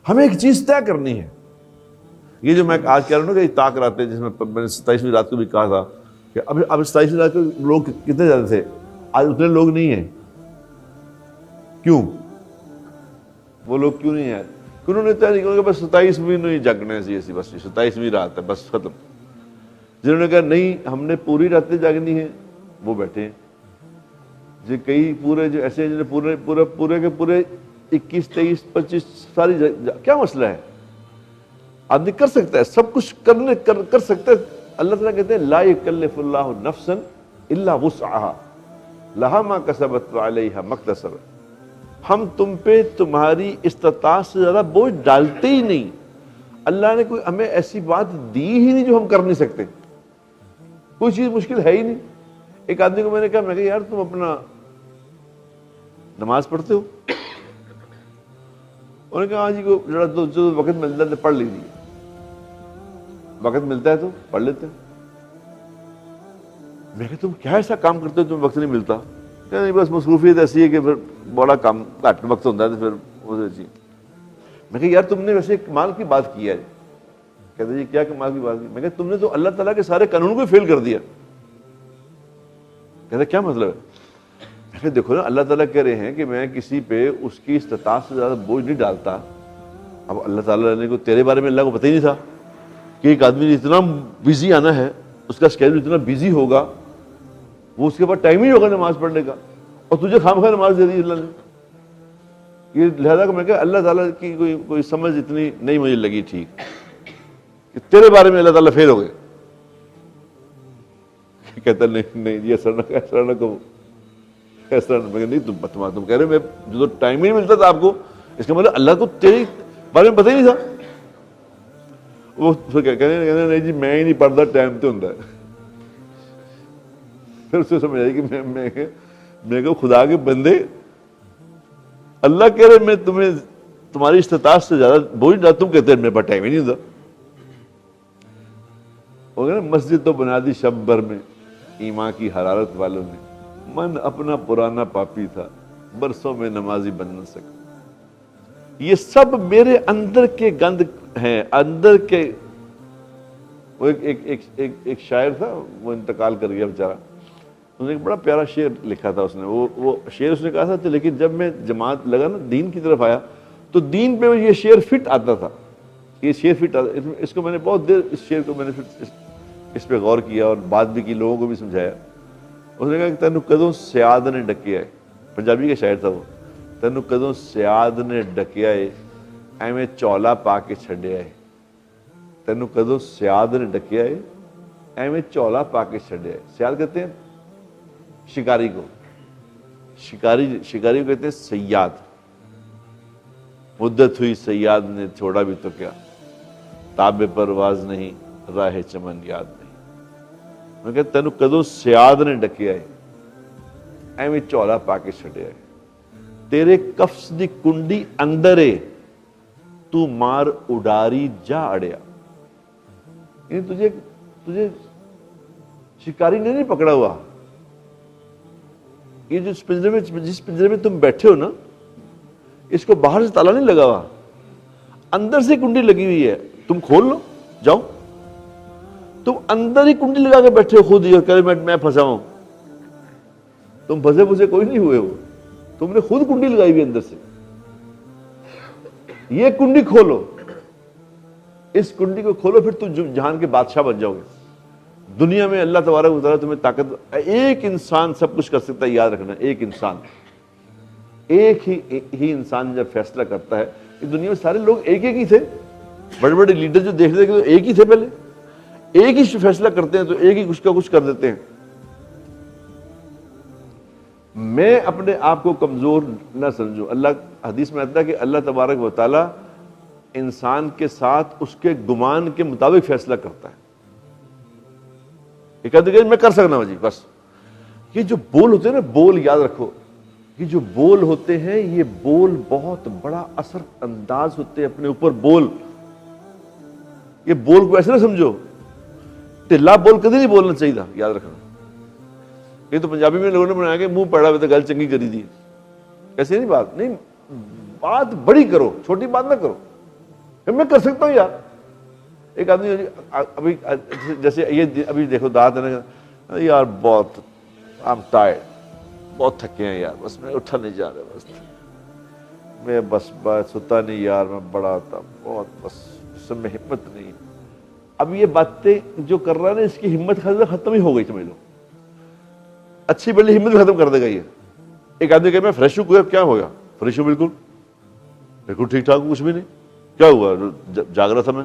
ہمیں ایک چیز طے کرنی ہے. یہ جو میں آج کہہ رہا ہوں نا کہ طاق راتیں، جس میں نے 27ویں رات کو بھی کہا تھا کہ اب 27ویں رات کو لوگ کتنے زیادہ تھے، آج اتنے لوگ نہیں ہیں. کیوں؟ وہ لوگ کیوں نہیں ہیں؟ کہ انہوں نے طے نہیں کیا بس 27ویں نہیں جگنا ہے، ایسی بس 27ویں رات ہے بس ختم. جنہوں نے کہا نہیں ہم نے پوری راتیں جاگنی ہیں وہ بیٹھے ہیں. جو کئی پورے جو ایسے ہیں پورے کے پورے 21 23 25 ساری کیا مسئلہ ہے؟ آدمی کر سکتا ہے، سب کچھ کر سکتا ہے. اللہ تعالیٰ کہتے ہیں لا یکلف اللہ نفسا الا وسعها لها ما کسبت وعلیہا ما اکتسبت. ہم تم پہ تمہاری استطاعت سے زیادہ بوجھ ڈالتے ہی نہیں. اللہ نے کوئی ہمیں ایسی بات دی ہی نہیں جو ہم کر نہیں سکتے. کوئی چیز مشکل ہے ہی نہیں. ایک آدمی کو میں نے کہا یار تم اپنا نماز پڑھتے ہو؟ انہوں نے کہا ہاں جی جو وقت ملتا ہے پڑھ لیجیے. وقت ملتا ہے تو پڑھ لیتے ہیں. میں کہا تم کیا ایسا کام کرتے ہو تمہیں وقت نہیں ملتا؟ کہ نہیں بس مصروفیت ایسی ہے کہ پھر بڑا کام گھٹ وقت ہوتا ہے تو پھر اسے جی. میں کہا یار تم نے ویسے کمال کی بات کی ہے. کہتے جی کیا کمال کی بات کی؟ میں کہا تم نے تو اللہ تعالیٰ کے سارے قانون کو فیل کر دیا. کہتے کیا مطلب ہے؟ میں کہا دیکھو نا اللہ تعالیٰ کہہ رہے ہیں کہ میں کسی پہ اس کی استطاعت سے زیادہ بوجھ نہیں ڈالتا. اب اللہ تعالیٰ نے کو تیرے بارے میں اللہ کو پتہ ہی نہیں تھا کہ ایک آدمی نے اتنا بیزی آنا ہے، اس کا اسکیڈول اتنا بیزی ہوگا، وہ اس کے بعد ٹائم ہی ہوگا نماز پڑھنے کا، اور تجھے خواہ نماز دے دی اللہ نے. یہ لہذا کہ میں کہا اللہ تعالیٰ کی کوئی سمجھ اتنی نہیں مجھے لگی ٹھیک کہ تیرے بارے میں اللہ تعالیٰ فیل ہو گئے. کہتا نہیں یہ ایسا نہ کہو ایسا نہیں. تم کہہ رہے میں جو ٹائم ہی نہیں ملتا تھا آپ کو، اس کا مطلب اللہ کو تیرے بارے میں پتہ ہی نہیں تھا. وہ کہنے نہیں جی میں ہی نہیں پڑھتا، ٹائم تو ہوتا ہے. پھر اسے سمجھ آئی کہ میں کہ خدا کے بندے اللہ کہہ رہے میں تمہیں تمہاری استطاعت سے زیادہ بوجھ ڈالتا. تم کہتے ہیں میرے پاس ٹائم ہی نہیں ہوتا. وہ کہنا مسجد تو بنا دی شب بھر میں ایمان کی حرارت والوں نے، من اپنا پرانا پاپی تھا برسوں میں نمازی بن نہ سکا. یہ سب میرے اندر کے گند ہیں، اندر کے. وہ ایک شاعر تھا، وہ انتقال کر گیا بیچارہ. اس نے ایک بڑا پیارا شعر لکھا تھا. اس نے وہ شعر اس نے کہا تھا لیکن جب میں جماعت لگا نا دین کی طرف آیا تو دین پہ یہ شعر فٹ آتا تھا. یہ شعر فٹ آتا. اس کو میں نے بہت دیر اس شعر کو میں نے اس پہ غور کیا اور بات بھی کی، لوگوں کو بھی سمجھایا. اس نے کہا کہ تینوں کدوں سیاد نے ڈکیا ہے. پنجابی کا شاعر تھا وہ. تینوں کدوں سیاد نے ڈکیا ہے ایویں چولا پا کے چھڈیا ہے. تینوں کدوں سیاد نے ڈکیا ہے ایویں چولا پا کے چھڈیا ہے. سیاد کہتے ہیں شکاری کو، شکاری کو کہتے ہیں صیاد. مدت ہوئی صیاد نے چھوڑا بھی تو کیا، تاب پرواز نہیں راہ چمن یاد نہیں. میں کہتا تینوں کدوں سیاد نے ڈکیا ہے ایویں چولا پا کے چھڈیا ہے. تیرے کفس دی کنڈی اندر ہے تو مار اڈاری جا اڑیا. یعنی تجھے شکاری نے نہیں پکڑا ہوا. یہ جو جس پنجرے میں تم بیٹھے ہو نا، اس کو باہر سے تالا نہیں لگا ہوا، اندر سے کنڈی لگی ہوئی ہے. تم کھول لو جاؤ. تم اندر ہی کنڈی لگا کے بیٹھے ہو خود ہی اور کہہ رہے میں پھنسا ہوں. تم پھنسے پھنسے کوئی نہیں ہوئے ہو، تم نے خود کنڈی لگائی ہوئی اندر سے. یہ کنڈی کھولو، اس کنڈی کو کھولو، پھر تم جہان کے بادشاہ بن جاؤ گے. دنیا میں اللہ تبارک و تعالیٰ تمہیں طاقت. ایک انسان سب کچھ کر سکتا ہے، یاد رکھنا. ایک انسان، ایک ہی انسان جب فیصلہ کرتا ہے. اس دنیا میں سارے لوگ ایک ہی تھے. بڑے بڑے لیڈر جو دیکھتے تھے ایک ہی تھے، پہلے ایک ہی فیصلہ کرتے ہیں تو ایک ہی کچھ کا کچھ کر دیتے ہیں. میں اپنے آپ کو کمزور نہ سمجھوں. اللہ حدیث میں آتا ہے کہ اللہ تبارک و تعالیٰ انسان کے ساتھ اس کے گمان کے مطابق فیصلہ کرتا ہے. یہ کہتے کہ میں کر سکنا ہوں جی بس. یہ جو بول ہوتے ہیں نا، بول یاد رکھو، یہ جو بول ہوتے ہیں یہ بول بہت بڑا اثر انداز ہوتے ہیں اپنے اوپر. بول، یہ بول کو ایسے نہ سمجھو ٹھلا بول کدی نہیں بولنا چاہیے تھا، یاد رکھنا. یہ تو پنجابی میں لوگوں نے بنایا کہ منہ پڑا ہوئے تو گل چنگی کری دی. ایسے نہیں بات نہیں، بات بڑی کرو، چھوٹی بات نہ کرو. کہ میں کر سکتا ہوں یار. ایک آدمی ابھی جیسے یہ ابھی دیکھو دانت ہے نا یار بہت I'm tired, بہت تھکے ہیں یار, بس میں اٹھا نہیں جا رہا, بس میں بس ستا نہیں یار, میں بڑا تھا بہت, بس اس میں ہمت نہیں. اب یہ باتیں جو کر رہا ہے نا اس کی ہمت ختم ہی ہو گئی سمجھ لو. اچھی بلی ہمت بھی ختم کر دے گا یہ. ایک آدمی کہ میں فریش ہوں, کیا ہو گیا فریش ہوں, بالکل ٹھیک ٹھاک ہوں, کچھ بھی نہیں, کیا ہوا جاگ رہا تھا میں,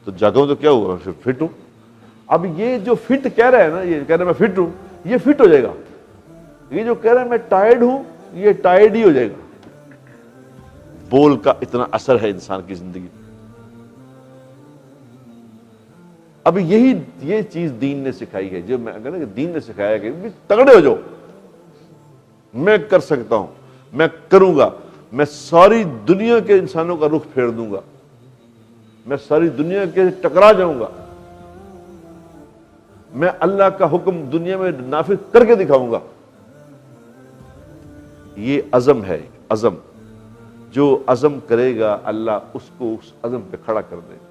تو جاگا ہوں تو کیا ہوا فٹ ہوں. اب یہ جو فٹ کہہ رہا ہے نا, یہ کہہ رہا ہے میں فٹ ہوں, یہ فٹ ہو جائے گا. یہ جو کہہ رہا ہے میں ٹائرڈ ہوں, یہ ٹائرڈ ہی ہو جائے گا. بول کا اتنا اثر ہے انسان کی زندگی. اب یہ چیز دین نے سکھائی ہے, جو میں کہنا کہ دین نے سکھایا کہ تگڑے ہو جاؤ, میں کر سکتا ہوں, میں کروں گا, میں ساری دنیا کے انسانوں کا رخ پھیر دوں گا, میں ساری دنیا کے ٹکرا جاؤں گا, میں اللہ کا حکم دنیا میں نافذ کر کے دکھاؤں گا. یہ عزم ہے, عزم. جو عزم کرے گا اللہ اس کو اس عزم پہ کھڑا کر دے گا.